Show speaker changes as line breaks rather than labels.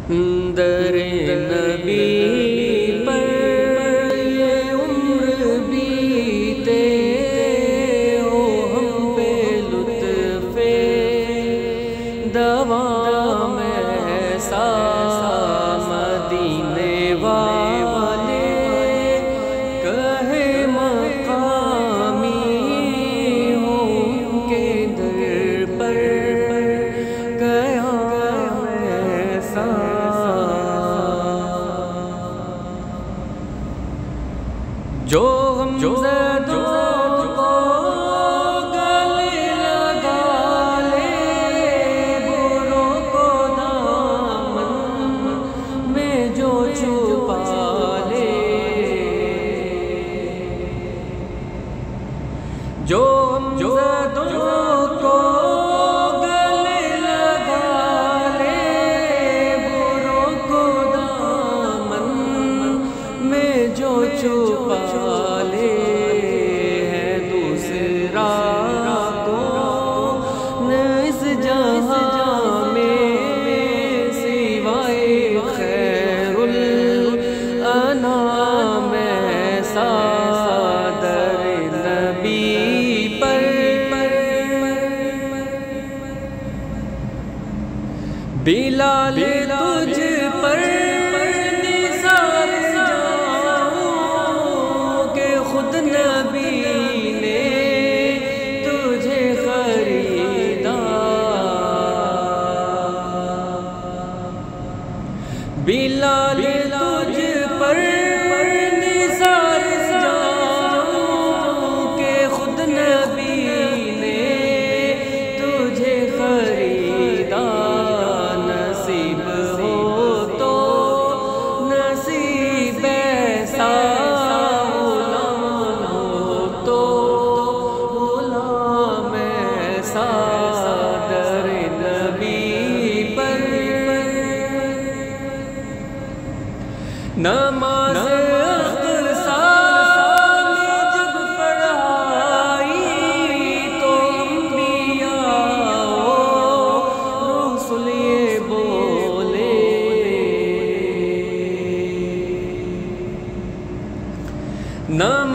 در نبی پر یہ عمر بیتے ہو ہم پہ لطف دوام ایسا مدینے والے کہے مقامی ہو ان کے در پر گیا ایسا جو ہم زدوں کو گلے لگا لے بروں کو دامن میں جو چھپا لے جو ہم زدوں کو گلے لگا لے بروں کو دامن میں جو چھپا لے ہے دوسرا کون اس جہاں میں سوائے خیر الانام ایسا در نبی پر بلال تجھ پر نثار جاؤں کہ خود نبی نے تجھے خریدا بلال تجھ پر نثار جاؤں کہ خود نبی نے تجھے خریدا نصیب ہو تو نصیب ایسا غلام ہو تو غلام ایسا در نبی پر نماز اقصا میں جب پڑھائی تو انبیاء و رسل یہ بولے نماز